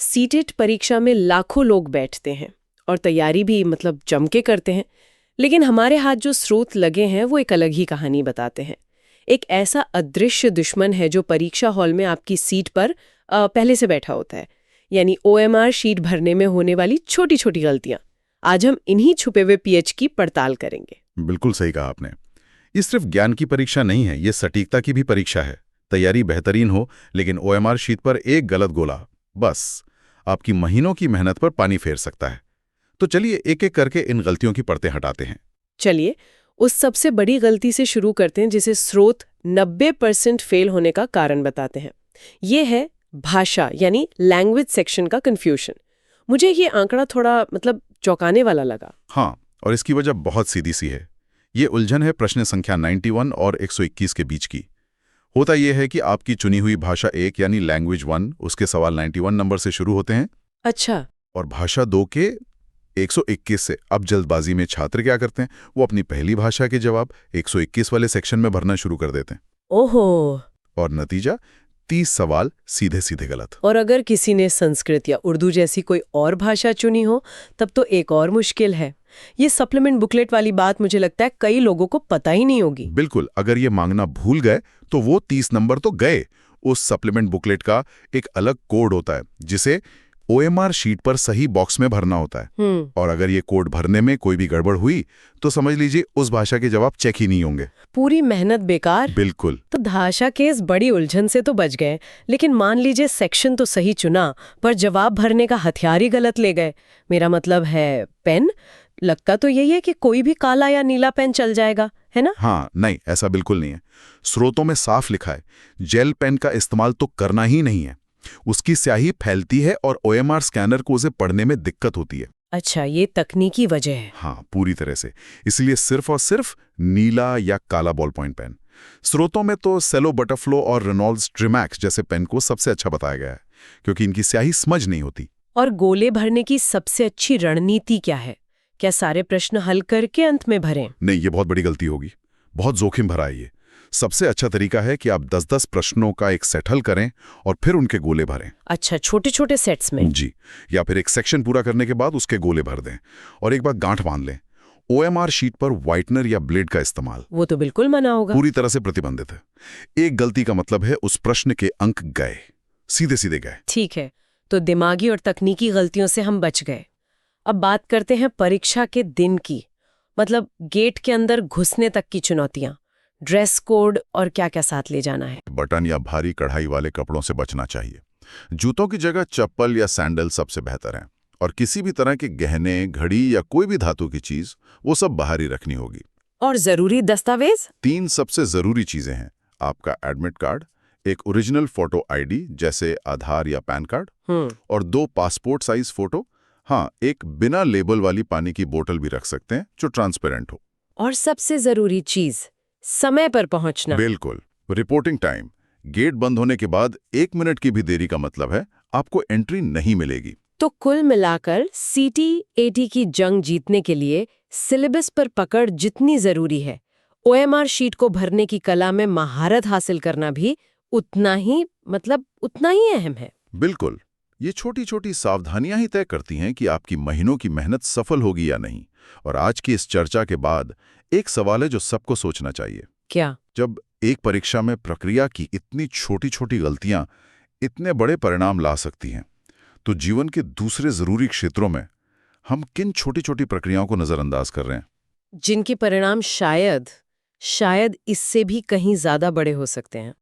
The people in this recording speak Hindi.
सीटेट परीक्षा में लाखों लोग बैठते हैं और तैयारी भी जम के करते हैं, लेकिन हमारे हाथ जो स्रोत लगे हैं वो एक अलग ही कहानी बताते हैं। एक ऐसा अदृश्य दुश्मन है जो परीक्षा हॉल में आपकी सीट पर पहले से बैठा होता है, यानी ओएमआर शीट भरने में होने वाली छोटी छोटी गलतियां। आज हम इन्हीं छुपे हुए पीएच की पड़ताल करेंगे। बिल्कुल सही कहा आपने। ये सिर्फ ज्ञान की परीक्षा नहीं है, ये सटीकता की भी परीक्षा है। तैयारी बेहतरीन हो लेकिन ओएमआर शीट पर एक गलत गोला बस आपकी महीनों की मेहनत पर पानी फेर सकता है। तो चलिए एक एक करके इन गलतियों की परतें हटाते हैं। चलिए उस सबसे बड़ी गलती से शुरू करते हैं जिसे स्रोत 90% फेल होने का कारण बताते हैं। ये है भाषा यानी लैंग्वेज सेक्शन का कंफ्यूजन। मुझे ये आंकड़ा थोड़ा चौंकाने वाला लगा। हाँ, और इसकी वजह बहुत सीधी सी है। ये उलझन है प्रश्न संख्या 91 और 121 के बीच की। होता यह है कि आपकी चुनी हुई भाषा 1 यानी लैंग्वेज 1, उसके सवाल 91 नंबर से शुरू होते हैं। अच्छा। और भाषा 2 के 121 से। अब जल्दबाजी में छात्र क्या करते हैं, वो अपनी पहली भाषा के जवाब 121 वाले सेक्शन में भरना शुरू कर देते हैं। ओहो। और नतीजा 30 सवाल सीधे सीधे गलत। और अगर किसी ने संस्कृत या उर्दू जैसी कोई और भाषा चुनी हो तब तो एक और मुश्किल है। ये सप्लीमेंट बुकलेट वाली बात मुझे लगता है कई लोगों को पता ही नहीं होगी। बिल्कुल, अगर ये मांगना भूल गए तो वो 30 नंबर तो गए। उस सप्लीमेंट बुकलेट का एक अलग कोड होता है जिसे ओएमआर शीट पर सही बॉक्स में भरना होता है। और अगर ये कोड भरने में कोई भी गड़बड़ हुई तो समझ लीजिए उस भाषा के जवाब चेक ही नहीं होंगे। पूरी मेहनत बेकार। बिल्कुल। तो भाषा के इस बड़ी उलझन से तो बच गए, लेकिन मान लीजिए सेक्शन तो सही चुना पर जवाब भरने का हथियार ही गलत ले गए। मेरा मतलब है पेन। लगता तो यही है कि कोई भी काला या नीला पेन चल जाएगा, है ना? हाँ, नहीं, ऐसा बिल्कुल नहीं है। स्रोतों में साफ लिखा है जेल पेन का इस्तेमाल तो करना ही नहीं है। उसकी स्याही फैलती है और ओएमआर स्कैनर को उसे पढ़ने में दिक्कत होती है। अच्छा, ये तकनीकी वजह है। हाँ, पूरी तरह से। इसलिए सिर्फ और सिर्फ नीला या काला बॉल पॉइंट पेन। स्रोतों में तो सेलो बटरफ्लो और रेनॉल्ड्स ट्रिमैक्स जैसे पेन को सबसे अच्छा बताया गया है, क्योंकि इनकी स्याही समझ नहीं होती। और गोले भरने की सबसे अच्छी रणनीति क्या है? क्या सारे प्रश्न हल करके अंत में भरें? नहीं, ये बहुत बड़ी गलती होगी। बहुत जोखिम भरा है ये। सबसे अच्छा तरीका है कि आप 10-10 प्रश्नों का एक सेट हल करें और फिर उनके गोले भरें। अच्छा, छोटे छोटे सेट्स में? जी। या फिर एक सेक्शन पूरा करने के बाद उसके गोले भर दें और एक बार गांठ बांध लें। ओएमआर शीट पर व्हाइटनर या ब्लेड का इस्तेमाल वो तो बिल्कुल मना होगा। पूरी तरह से प्रतिबंधित है। एक गलती का मतलब है उस प्रश्न के अंक गए, सीधे सीधे गए। ठीक है, तो दिमागी और तकनीकी गलतियों से हम बच गए। अब बात करते हैं परीक्षा के दिन की, गेट के अंदर घुसने तक की चुनौतियां। ड्रेस कोड और क्या क्या साथ ले जाना है? बटन या भारी कढ़ाई वाले कपड़ों से बचना चाहिए। जूतों की जगह चप्पल या सैंडल सबसे बेहतर है। और किसी भी तरह के गहने, घड़ी या कोई भी धातु की चीज वो सब बाहर ही रखनी होगी। और जरूरी दस्तावेज? 3 सबसे जरूरी चीजें हैं। आपका एडमिट कार्ड, एक ओरिजिनल फोटो आईडी जैसे आधार या पैन कार्ड, और 2 पासपोर्ट साइज फोटो। हाँ, एक बिना लेबल वाली पानी की बोतल भी रख सकते हैं जो ट्रांसपेरेंट हो। और सबसे जरूरी चीज, समय पर पहुंचना। बिल्कुल। Reporting time. गेट बंद होने के बाद 1 मिनट की भी देरी का मतलब है आपको एंट्री नहीं मिलेगी। तो कुल मिलाकर सीटी-एटी की जंग जीतने के लिए सिलेबस पर पकड़ जितनी जरूरी है, ओएमआर शीट को भरने की कला में महारत हासिल करना भी उतना ही अहम है। बिल्कुल। ये छोटी छोटी सावधानियां ही तय करती हैं कि आपकी महीनों की मेहनत सफल होगी या नहीं। और आज की इस चर्चा के बाद एक सवाल है जो सबको सोचना चाहिए। क्या? जब एक परीक्षा में प्रक्रिया की इतनी छोटी छोटी गलतियां इतने बड़े परिणाम ला सकती हैं, तो जीवन के दूसरे जरूरी क्षेत्रों में हम किन छोटी छोटी प्रक्रियाओं को नजरअंदाज कर रहे हैं, जिनके परिणाम शायद इससे भी कहीं ज्यादा बड़े हो सकते हैं।